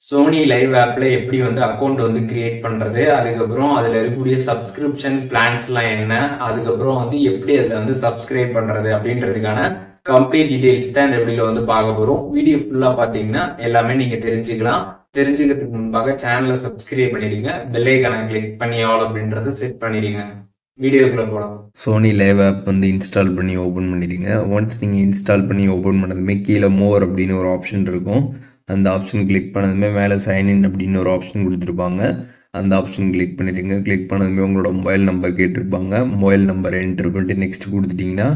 Sony live ஆப்ல எப்படி வந்து அக்கௌண்ட் வந்து கிரியேட் பண்றது, அதுக்கப்புறம் அதுல இருக்கக்கூடிய சப்ஸ்கிரிப்ஷன் பிளான்ஸ்லாம் என்ன, அதுக்கப்புறம் வந்து எப்படி அதில் வந்து சப்ஸ்கிரைப் பண்றது அப்படின்றதுக்கான கம்ப்ளீட் டீடைல்ஸ் தான் இந்த வீடியோல வந்து பார்க்க போறோம். வீடியோ ஃபுல்லா பார்த்தீங்கன்னா எல்லாமே நீங்க தெரிஞ்சுக்கலாம். தெரிஞ்சுக்கிறதுக்கு முன்பாக சேனலை சப்ஸ்கிரைப் பண்ணிடுங்க, பெல் ஐகானை கிளிக் பண்ணி ஆல் அப்படின்றத செட் பண்ணிடுங்க. வீடியோக்குள்ள போகலாம். சோனி லைவ் ஆப் வந்து இன்ஸ்டால் பண்ணி ஓப்பன் பண்ணிடுங்க. ஒன்ஸ் நீங்கள் இன்ஸ்டால் பண்ணி ஓப்பன் பண்ணதுமே கீழே மோர் அப்படின்னு ஒரு ஆப்ஷன் இருக்கும். அந்த ஆப்ஷன் கிளிக் பண்ணதுமே மேலே சைன்இன் அப்படின்னு ஒரு ஆப்ஷன் கொடுத்துருப்பாங்க. அந்த ஆப்ஷன் கிளிக் பண்ணிடுங்க. கிளிக் பண்ணதுமே உங்களோட மொபைல் நம்பர் கேட்டிருப்பாங்க. மொபைல் நம்பர் என்டர் பண்ணிட்டு நெக்ஸ்ட் கொடுத்துட்டிங்கன்னா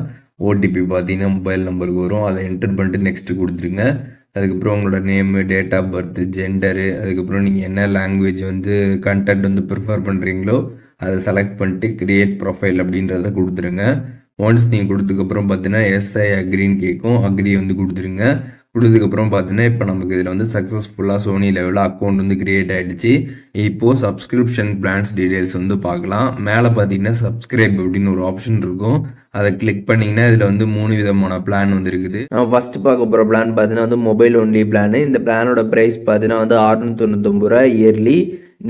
ஓடிபி பார்த்தீங்கன்னா மொபைல் நம்பருக்கு வரும். அதை என்டர் பண்ணிட்டு நெக்ஸ்ட் கொடுத்துருங்க. அதுக்கப்புறம் உங்களோட name, date of birth, gender, அதுக்கப்புறம் நீங்கள் என்ன லாங்குவேஜ் வந்து கண்டென்ட் வந்து ப்ரிஃபர் பண்ணுறீங்களோ அதை செலக்ட் பண்ணிட்டு கிரியேட் ப்ரொஃபைல் அப்படின்றத கொடுத்துருங்க. ஒன்ஸ் நீங்கள் கொடுத்ததுக்கப்புறம் பார்த்தீங்கன்னா எஸ்ஐ அக்ரின்னு கேட்கும். அக்ரி வந்து கொடுத்துருங்க. கொடுத்ததுக்கப்புறம் பார்த்தீங்கன்னா இப்போ நமக்கு இதில் வந்து சக்ஸஸ்ஃபுல்லாக சோனி லெவலில் அக்கௌண்ட் வந்து கிரியேட் ஆகிடுச்சு. இப்போது சப்ஸ்கிரிப்ஷன் பிளான்ஸ் டீடைல்ஸ் வந்து பார்க்கலாம். மேலே பார்த்தீங்கன்னா சப்ஸ்கிரைப் அப்படின்னு ஒரு ஆப்ஷன் இருக்கும். அதை கிளிக் பண்ணிங்கன்னா இதில் வந்து 3 விதமான பிளான் வந்து இருக்குது. ஃபஸ்ட்டு பார்க்க போகிற பிளான் பார்த்தீங்கன்னா வந்து மொபைல் ஒன்லி பிளான். இந்த பிளானோட ப்ரைஸ் பார்த்தீங்கன்னா வந்து 699 ரூபா இயர்லி.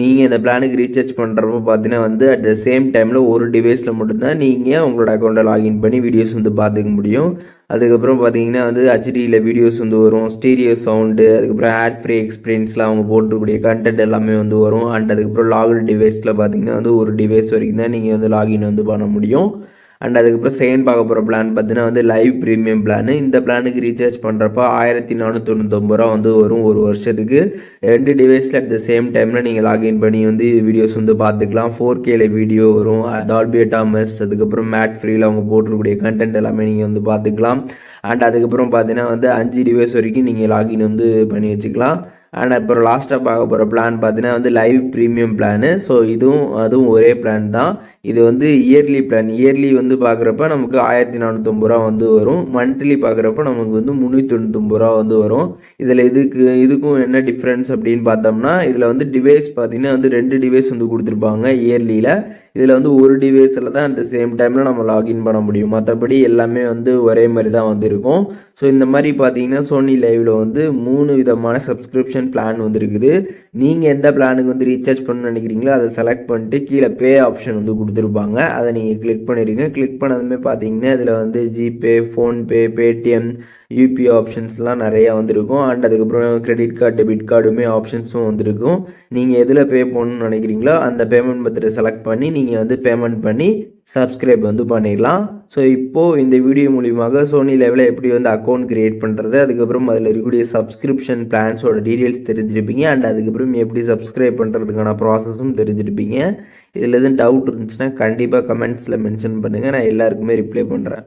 நீங்கள் இந்த பிளானுக்கு ரீசார்ஜ் பண்ணுறப்போ பார்த்தீங்கன்னா வந்து அட் த சேம் டைமில் ஒரு டிவைஸில் மட்டும்தான் நீங்கள் உங்களோட அக்கௌண்ட்டை லாகின் பண்ணி வீடியோஸ் வந்து பார்த்துக்க முடியும். அதுக்கப்புறம் பார்த்தீங்கன்னா வந்து ஹெச்டியில் வீடியோஸ் வந்து வரும், ஸ்டீரியோ சவுண்டு, அதுக்கப்புறம் ஆட் ஃப்ரீ எக்ஸ்பீரியன்ஸில் அவங்க போட்டிருக்கக்கூடிய கண்டென்ட் எல்லாமே வந்து வரும். அண்ட் அதுக்கப்புறம் லாகின் டிவைஸில் பார்த்தீங்கன்னா வந்து ஒரு டிவைஸ் வரைக்கும் தான் நீங்கள் வந்து லாகின் வந்து பண்ண முடியும். அண்ட் அதுக்கப்புறம் செகண்ட் பார்க்க போகிற பிளான் பார்த்தீங்கன்னா வந்து லைவ் ப்ரீமியம் பிளான். இந்த பிளானுக்கு ரீசார்ஜ் பண்ணுறப்ப 1499 ரூபா வந்து வரும் ஒரு வருஷத்துக்கு. 2 டிவைஸில் அட் த சேம் டைமில் நீங்கள் லாகின் பண்ணி வந்து வீடியோஸ் வந்து பார்த்துக்கலாம். 4Kல வீடியோ வரும், டால்பி அட்டாமஸ், அதுக்கப்புறம் மேட் ஃப்ரீயில் அவங்க போட்டிருக்கக்கூடிய கண்டென்ட் எல்லாமே நீங்கள் வந்து பார்த்துக்கலாம். அண்ட் அதுக்கப்புறம் பார்த்தீங்கன்னா வந்து 5 டிவைஸ் வரைக்கும் நீங்கள் லாகின் வந்து பண்ணி வச்சுக்கலாம். அண்ட் அப்புறம் லாஸ்ட்டாக பார்க்க போகிற பிளான் பார்த்தீங்கன்னா வந்து லைவ் ப்ரீமியம் பிளானு. ஸோ அதுவும் ஒரே பிளான் தான். இது வந்து இயர்லி பிளான். இயர்லி வந்து பார்க்குறப்ப நமக்கு 1450 ரூபா வந்து வரும். மந்த்லி பார்க்குறப்ப நமக்கு வந்து 399 ரூபா வந்து வரும். இதில் இதுக்கும் என்ன டிஃப்ரென்ஸ் அப்படின்னு பார்த்தோம்னா இதில் வந்து டிவைஸ் பார்த்தீங்கன்னா வந்து 2 டிவைஸ் வந்து கொடுத்துருப்பாங்க இயர்லியில். இதில் வந்து ஒரு டிவைஸில் தான் அட் த சேம் டைமில் நம்ம லாகின் பண்ண முடியும். மற்றபடி எல்லாமே வந்து ஒரே மாதிரி தான் வந்து இருக்கும். ஸோ இந்த மாதிரி பார்த்தீங்கன்னா சோனி லைவில் வந்து 3 விதமான சப்ஸ்கிரிப்ஷன் பிளான் வந்து இருக்குது. நீங்கள் எந்த பிளானுக்கு வந்து ரீசார்ஜ் பண்ணணும்னு நினைக்கிறீங்களோ அதை செலக்ட் பண்ணிட்டு கீழே பே ஆப்ஷன் வந்து கொடுத்துருப்பாங்க. அதை நீங்கள் கிளிக் பண்ணிடுங்க. கிளிக் பண்ணதுமே பார்த்தீங்கன்னா இதில் வந்து ஜிபே, ஃபோன்பே, பேடிஎம், யூபிஐ ஆப்ஷன்ஸ்லாம் நிறையா வந்துருக்கும். அண்ட் அதுக்கப்புறம் கிரெடிட் கார்டு, டெபிட் கார்டுமே ஆப்ஷன்ஸும் வந்துருக்கும். நீங்கள் எதில் பே பண்ணணும்னு நினைக்கிறீங்களோ அந்த பேமெண்ட் மெத்தடை செலக்ட் பண்ணி நீங்கள் வந்து பேமெண்ட் பண்ணி சப்ஸ்கிரைப் வந்து பண்ணிடலாம். ஸோ இப்போது இந்த வீடியோ மூலியமாக சோனி லைவில் எப்படி வந்து அக்கௌண்ட் கிரியேட் பண்ணுறது, அதுக்கப்புறம் அதில் இருக்கக்கூடிய சப்ஸ்கிரிப்ஷன் பிளான்ஸோட டீட்டெயில்ஸ் தெரிஞ்சிருப்பீங்க. அண்ட் அதுக்கப்புறம் எப்படி சப்ஸ்கிரைப் பண்ணுறதுக்கான ப்ராசஸும் தெரிஞ்சிருப்பீங்க. இதில் எதுவும் டவுட் இருந்துச்சுன்னா கண்டிப்பாக கமெண்ட்ஸில் மென்ஷன் பண்ணுங்கள். நான் எல்லாருக்குமே ரிப்ளை பண்ணுறேன்.